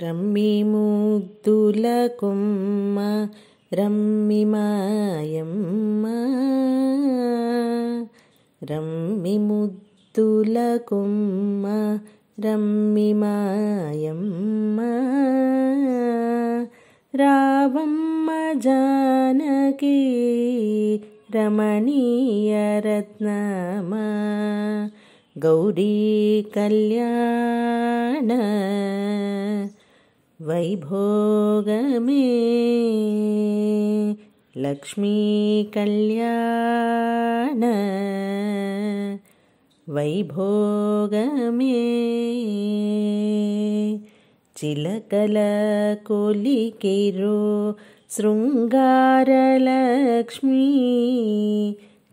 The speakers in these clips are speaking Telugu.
రమ్మి ముద్దుల కొమ్మ రమ్మి మాయమ్మ, రమ్మి ముద్దుల కొమ్మ రమ్మి మాయమ్మ, రావమ్మ జానకి రమణీయ రత్నమా, గౌరీ కళ్యాణ వైభోగమే, లక్ష్మీ కళ్యాణ వైభోగమే, చిలకల కొలికిరో శృంగారలక్ష్మీ,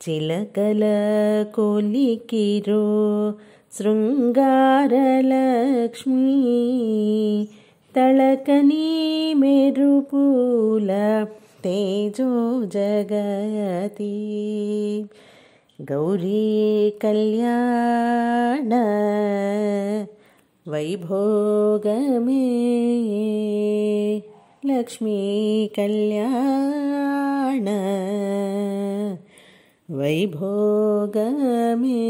చిలకల కొలికిరో శృంగారలక్ష్మీ, తళకని మెరుపుల తేజో జగతి, గౌరీ కళ్యాణ వైభోగమే, లక్ష్మీ కళ్యాణ వైభోగమే,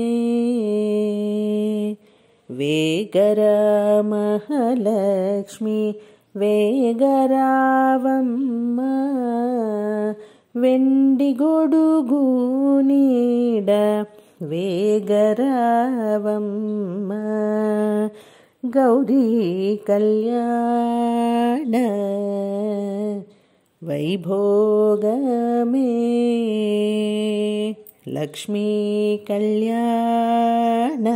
వేగర మహాలక్ష్మి వేగరావమ్మ, వెండి గొడుగు నీడ వేగరావమ్మ, గౌరీ కళ్యాణ వైభోగమే, లక్ష్మీ కళ్యాణ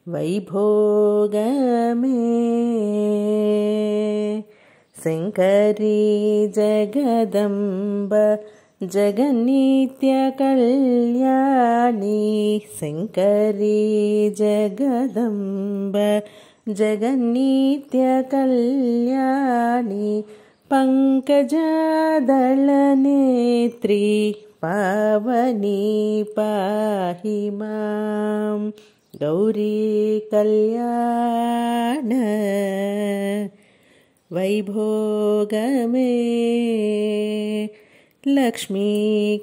వైభోగమే, శంకరీ జగదంబ జగన్నిత్య కళ్యాణి, శంకరీ జగదంబ జగన్నిత్య కళ్యాణి, పంకజదళనేత్రి పావని పాహి మాం, గౌరీ కళ్యాణ వైభోగమే, లక్ష్మీ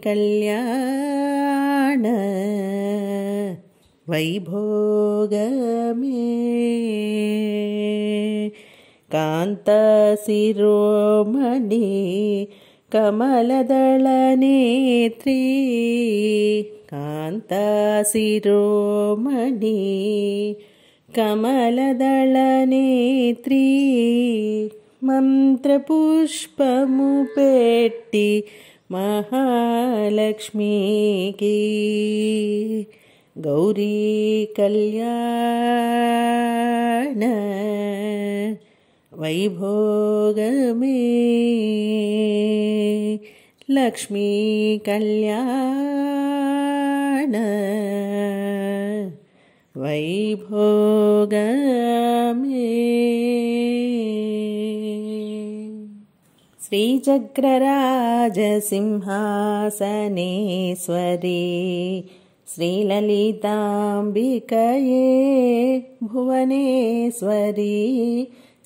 కళ్యాణ వైభోగమే, కాంత శిరోమణి కమలదళనేత్రి, కాంత శిరోమణి కమలదళనేత్రి, మంత్రపుష్పము పెట్టి మహాలక్ష్మికి, గౌరీ కళ్యాణ వైభోగమే, లక్ష్మీ కళ్యాణ వైభోగమే. శ్రీచక్రరాజసింహాసనేశ్వరీ శ్రీలలితాంబికయే భువనేశ్వరీ,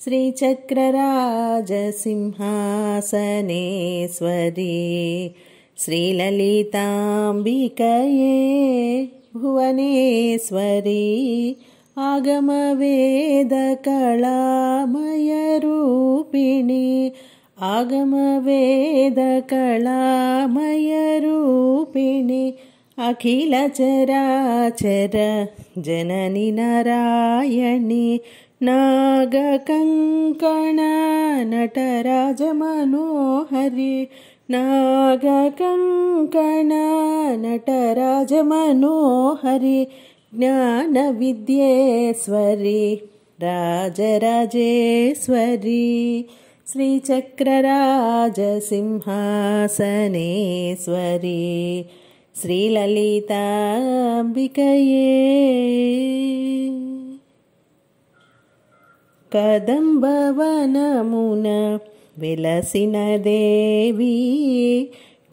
శ్రీచక్రరాజసింహాసనేశ్వరీ శ్రీలలితాంబికయే భువనేశ్వరీ, ఆగమవేద కళామయ రూపిణి, ఆగమవేద కళామయ రూపిణి, అఖిల చరాచర జనని నారాయణి, నాగకంకణ నటరాజ మనోహరి, నాగకంకణ నటరాజ మనోహరి, జ్ఞాన విద్యేశ్వరి రాజరాజేశ్వరి, శ్రీచక్రరాజసింహాసనేశ్వరీ శ్రీలలితాంబికయే, కదంబవనమున వెలసిన దేవి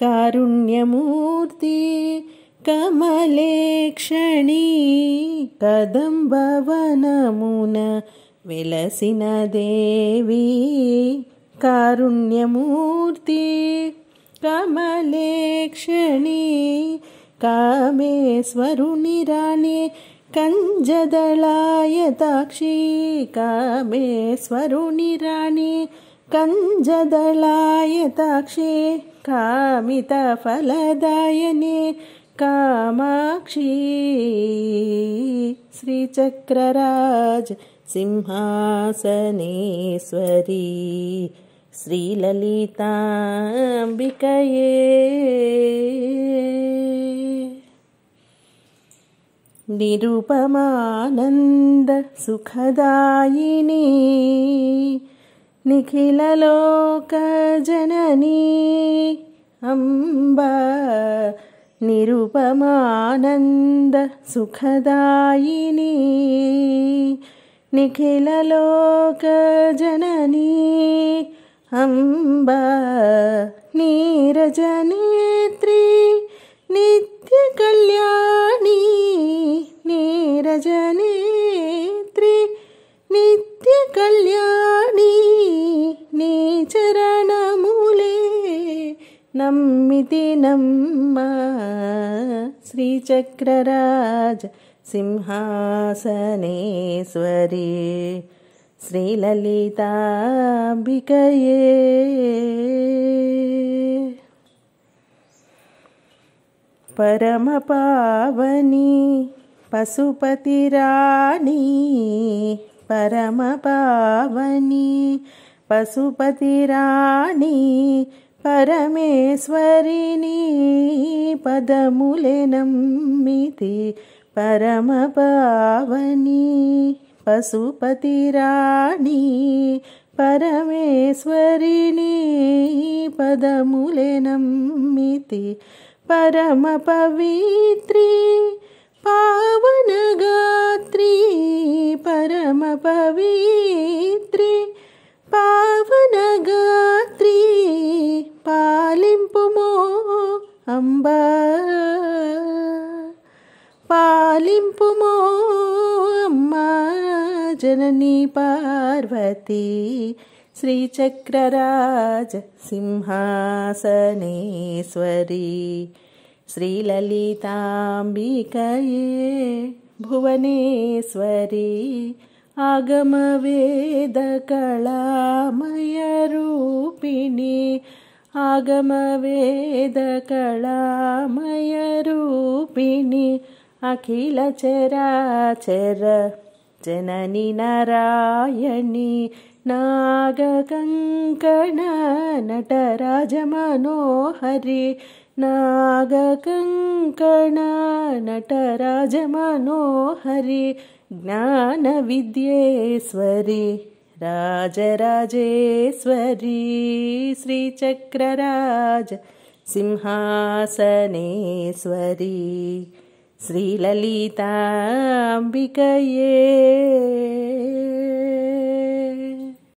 కారుణ్యమూర్తి కమలేక్షణి, కదంబవనమున వెలసిన దేవి కారుణ్యమూర్తి కమలేక్షణి కామేశ్వరుని రాణి కంజదళాయతాక్షి కామేశ్వరుని రాణి కంజదళాయతాక్షి కామిత ఫలదాయని కామాక్షి శ్రీచక్రరాజ్ సింహాసనేశ్వరి శ్రీలలితాంబికయే నిరుపమానంద సుఖదాయిని నిఖిలలోక జననీ అంబా నిరుపమానంద సుఖదాయిని నిఖిలలోక జననీ అంబా నీరజనేత్రి నిత్య కళ్యాణి నీరజనేత్రి నిత్య కళ్యాణి నీ చరణములే నమ్మితి నమ్మ శ్రీచక్రరాజ సింహాసనేశ్వరి శ్రీలలితాంబికయే పరమపావని పశుపతిరాణి పరమపావని పశుపతిరాణి పరమేశ్వరిని పదములే నమ్మితి పరమపావని పశుపతిరాణి పరమేశ్వరిని పదములే నమ్మితి పరమ పవిత్రి పావనగాత్రి పరమ పవిత్రి పావనగాత్రి పాలింపుమో అంబా పాలింపుమో అమ్మా జననీ పార్వతి శ్రీచక్రరాజ సింహాసనేశ్వరి శ్రీలలితాంబికయే భువనేశ్వరి ఆగమవేద కళామయ రూపిణి ఆగమవేద కళామయ రూపిణి అఖిల చరాచర జనని నారాయణి నాగకంకణ నటరాజ మనోహరి నాగకంకణ నటరాజ మనోహరి జ్ఞాన విద్యేశ్వరి రాజరాజేశ్వరి శ్రీచక్రరాజ సింహాసనేశ్వరి శ్రీలలితాంబికయే